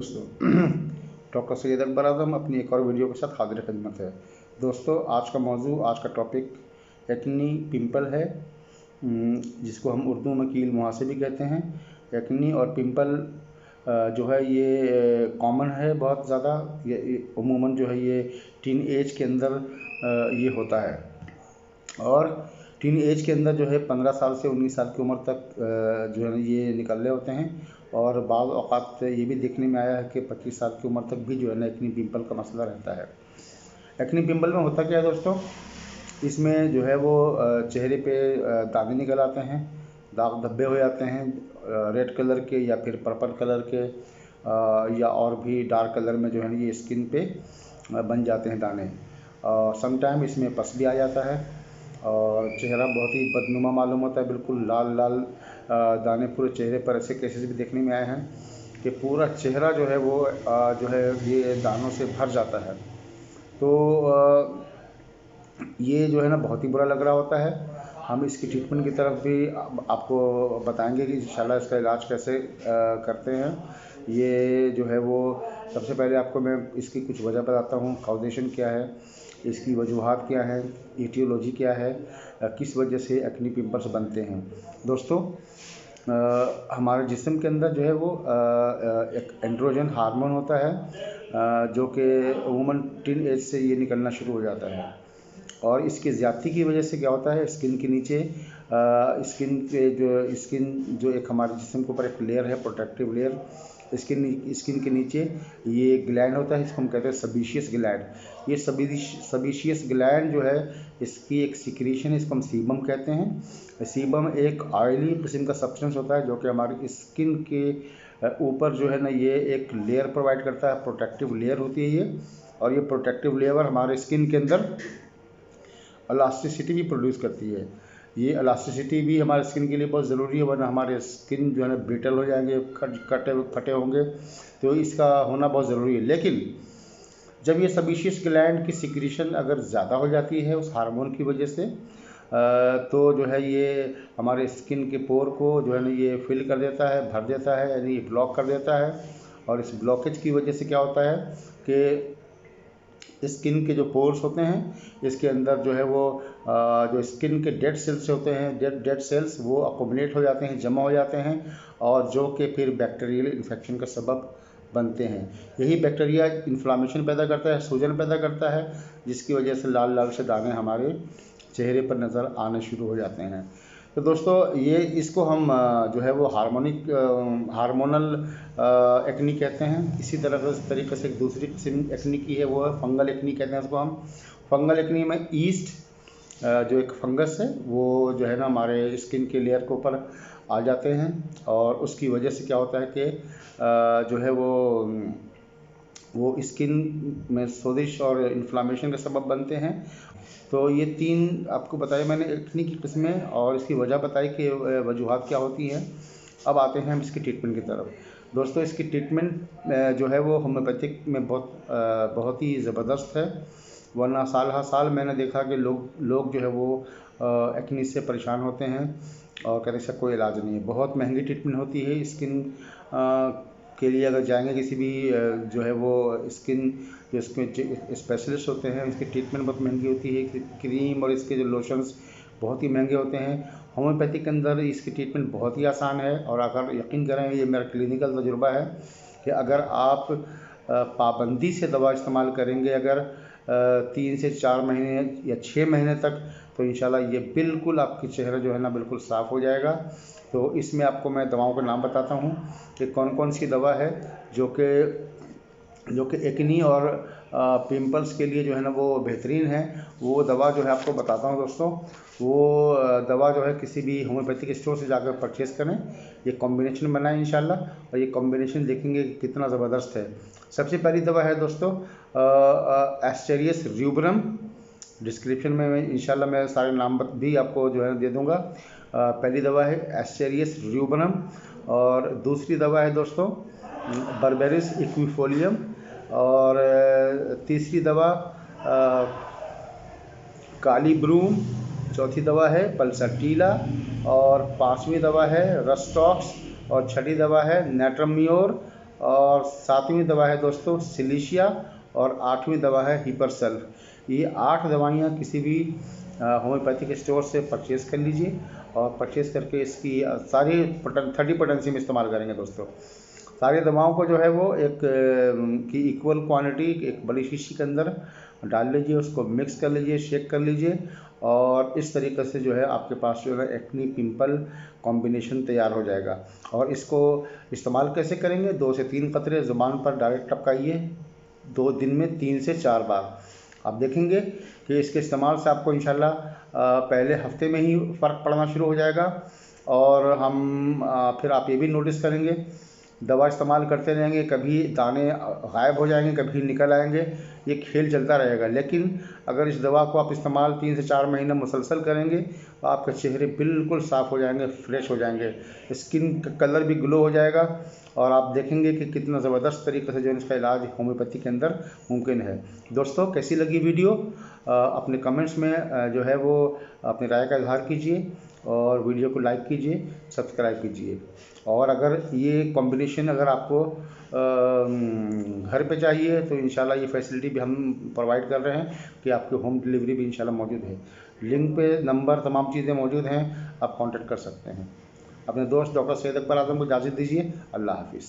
दोस्तों डॉक्टर सैयद अकबर आज़म अपनी एक और वीडियो के साथ हाजिर खिदमत है। दोस्तों आज का मौजू, आज का टॉपिक एक्नी पिंपल है, जिसको हम उर्दू में कील मुहासे भी कहते हैं। एक्नी और पिंपल जो है ये कॉमन है बहुत ज़्यादा। ये उमूमन जो है ये टीन एज के अंदर ये होता है, और टीन एज के अंदर जो है 15 साल से 19 साल की उम्र तक जो है ये निकल रहे होते हैं। और बाज़ औक़ात ये भी देखने में आया है कि 25 साल की उम्र तक भी जो है ना एक्नी पिंपल का मसला रहता है। एक्नी पिंपल में होता क्या है दोस्तों, इसमें जो है वो चेहरे पे दाने निकल आते हैं, दाग धब्बे हो जाते हैं रेड कलर के या फिर पर्पल कलर के, या और भी डार्क कलर में जो है ना ये स्किन पे बन जाते हैं दाने। समटाइम इसमें पस भी आ जाता है और चेहरा बहुत ही बदनुमा मालूम होता है, बिल्कुल लाल लाल दाने पूरे चेहरे पर। ऐसे केसेस भी देखने में आए हैं कि पूरा चेहरा जो है वो जो है ये दानों से भर जाता है। तो ये जो है ना बहुत ही बुरा लग रहा होता है। हम इसकी ट्रीटमेंट की तरफ भी आपको बताएंगे कि इंशाल्लाह इसका इलाज कैसे करते हैं। ये जो है वो सबसे पहले आपको मैं इसकी कुछ वजह बताता हूँ, काउजेशन क्या है, इसकी वजूहात क्या है, एटियोलॉजी क्या है, किस वजह से एक्नी पिंपल्स बनते हैं। दोस्तों हमारे जिस्म के अंदर जो है वो एक एंड्रोजन हार्मोन होता है, जो कि वुमन टीन एज से ये निकलना शुरू हो जाता है। और इसकी ज़्यादती की वजह से क्या होता है, स्किन के नीचे स्किन जो एक हमारे जिस्म के ऊपर एक लेयर है, प्रोटेक्टिव लेयर, स्किन के नीचे ये ग्लैंड होता है, इसको हम कहते हैं सबीशियस ग्लैंड। ये सबीशियस ग्लैंड जो है इसकी एक सिक्रीशन है, इसको हम सीबम कहते हैं। सीबम एक ऑयली किस्म का सब्सटेंस होता है जो कि हमारी स्किन के ऊपर जो है ना ये एक लेयर प्रोवाइड करता है, प्रोटेक्टिव लेयर होती है ये। और ये प्रोटेक्टिव लेयर हमारे स्किन के अंदर इलास्टिसिटी भी प्रोड्यूस करती है। ये इलास्टिसिटी भी हमारे स्किन के लिए बहुत ज़रूरी है, वरना हमारे स्किन जो है ना ब्रिटल हो जाएंगे, कटे फटे होंगे। तो इसका होना बहुत ज़रूरी है। लेकिन जब ये सबीशियस ग्लैंड की सिक्रीशन अगर ज़्यादा हो जाती है उस हार्मोन की वजह से, तो जो है ये हमारे स्किन के पोर को जो है ना ये फिल कर देता है, भर देता है, यानी ये ब्लॉक कर देता है। और इस ब्लॉकेज की वजह से क्या होता है कि स्किन के जो पोर्स होते हैं इसके अंदर जो है वो जो स्किन के डेड सेल्स होते हैं, डेड सेल्स वो अकोमोडेट हो जाते हैं, जमा हो जाते हैं, और जो कि फिर बैक्टीरियल इन्फेक्शन का सबब बनते हैं। यही बैक्टीरिया इन्फ्लामेशन पैदा करता है, सूजन पैदा करता है, जिसकी वजह से लाल लाल से दाने हमारे चेहरे पर नज़र आने शुरू हो जाते हैं। तो दोस्तों ये इसको हम जो है वो हार्मोनल एक्नी कहते हैं। इसी तरीके से एक दूसरी किस्म एक्नी की है, वो है फंगल एक्नी कहते हैं इसको हम। फंगल एक्नी में ईस्ट जो एक फंगस है वो जो है ना हमारे स्किन के लेयर के ऊपर आ जाते हैं, और उसकी वजह से क्या होता है कि जो है वो स्किन में सोजिश और इन्फ्लामेशन का सबब बनते हैं। तो ये 3 आपको बताया मैंने एक्नी की किस्में, और इसकी वजह बताई कि वजूहात क्या होती हैं। अब आते हैं हम इसकी ट्रीटमेंट की तरफ। दोस्तों इसकी ट्रीटमेंट जो है वो होम्योपैथिक में बहुत ही ज़बरदस्त है। वरना साल हर साल मैंने देखा कि लोग जो है वो एक्नी से परेशान होते हैं और कहते हैं इसका कोई इलाज नहीं है। बहुत महंगी ट्रीटमेंट होती है स्किन के लिए। अगर जाएंगे किसी भी जो है वो स्किन जो इसके स्पेशलिस्ट होते हैं, इसकी ट्रीटमेंट बहुत महंगी होती है। क्रीम और इसके जो लोशंस बहुत ही महंगे होते हैं। होम्योपैथिक के अंदर इसकी ट्रीटमेंट बहुत ही आसान है, और अगर यकीन करें, ये मेरा क्लिनिकल तजुर्बा है कि अगर आप पाबंदी से दवा इस्तेमाल करेंगे अगर 3 से 4 महीने या 6 महीने तक, तो इंशाल्लाह ये बिल्कुल आपकी चेहरा जो है ना बिल्कुल साफ़ हो जाएगा। तो इसमें आपको मैं दवाओं के नाम बताता हूँ कि कौन कौन सी दवा है जो कि एक्नी और पिंपल्स के लिए जो है ना वो बेहतरीन है। वो दवा जो है आपको बताता हूँ दोस्तों। वो दवा जो है किसी भी होम्योपैथिक स्टोर से जाकर परचेज़ करें, ये कॉम्बिनेशन बनाएं इंशाल्लाह, और ये कॉम्बिनेशन देखेंगे कि कितना ज़बरदस्त है। सबसे पहली दवा है दोस्तों एस्टेरियस र्यूबरम। डिस्क्रिप्शन में इंशाल्लाह मैं सारे नाम भी आपको जो है दे दूँगा। पहली दवा है एस्टेरियस र्यूबरम, और दूसरी दवा है दोस्तों बर्बेरिस इक्विफोलियम, और तीसरी दवा काली ब्रूम, चौथी दवा है पल्सटीला, और 5वीं दवा है रस्टॉक्स, और छठी दवा है नेट्रम्योर, और 7वीं दवा है दोस्तों सिलिशिया, और 8वीं दवा है हिपरसेल्फ। ये 8 दवाइयाँ किसी भी होम्योपैथिक स्टोर से परचेज़ कर लीजिए, और परचेज़ करके इसकी सारी 30 पोटेंसी में इस्तेमाल करेंगे दोस्तों। सारी दवाओं को जो है वो एक की इक्वल क्वांटिटी एक बड़ी शीशी के अंदर डाल लीजिए, उसको मिक्स कर लीजिए, शेक कर लीजिए, और इस तरीके से जो है आपके पास जो है एक्नी पिंपल कॉम्बिनेशन तैयार हो जाएगा। और इसको इस्तेमाल कैसे करेंगे? 2 से 3 कतरे ज़ुबान पर डायरेक्ट टपकाइए, 2 दिन में 3 से 4 बार। आप देखेंगे कि इसके इस्तेमाल से आपको इंशाल्लाह पहले हफ्ते में ही फ़र्क पड़ना शुरू हो जाएगा। और फिर आप ये भी नोटिस करेंगे, दवा इस्तेमाल करते रहेंगे, कभी दाने गायब हो जाएंगे, कभी निकल आएंगे, ये खेल चलता रहेगा। लेकिन अगर इस दवा को आप इस्तेमाल 3 से 4 महीने मुसलसल करेंगे तो आपके चेहरे बिल्कुल साफ़ हो जाएंगे, फ्रेश हो जाएंगे, स्किन का कलर भी ग्लो हो जाएगा, और आप देखेंगे कि कितना ज़बरदस्त तरीके से जो है इसका इलाज होम्योपैथी के अंदर मुमकिन है। दोस्तों, कैसी लगी वीडियो? अपने कमेंट्स में जो है वो अपनी राय का इजहार कीजिए, और वीडियो को लाइक कीजिए, सब्सक्राइब कीजिए। और अगर ये कॉम्बिनेशन अगर आपको घर पे चाहिए तो इंशाल्लाह ये फैसिलिटी भी हम प्रोवाइड कर रहे हैं कि आपके होम डिलीवरी भी इंशाल्लाह मौजूद है। लिंक पे नंबर तमाम चीज़ें मौजूद हैं, आप कांटेक्ट कर सकते हैं। अपने दोस्त डॉक्टर सैयद अकबर आज़म को इजाज़त दीजिए। अल्लाह हाफिज़।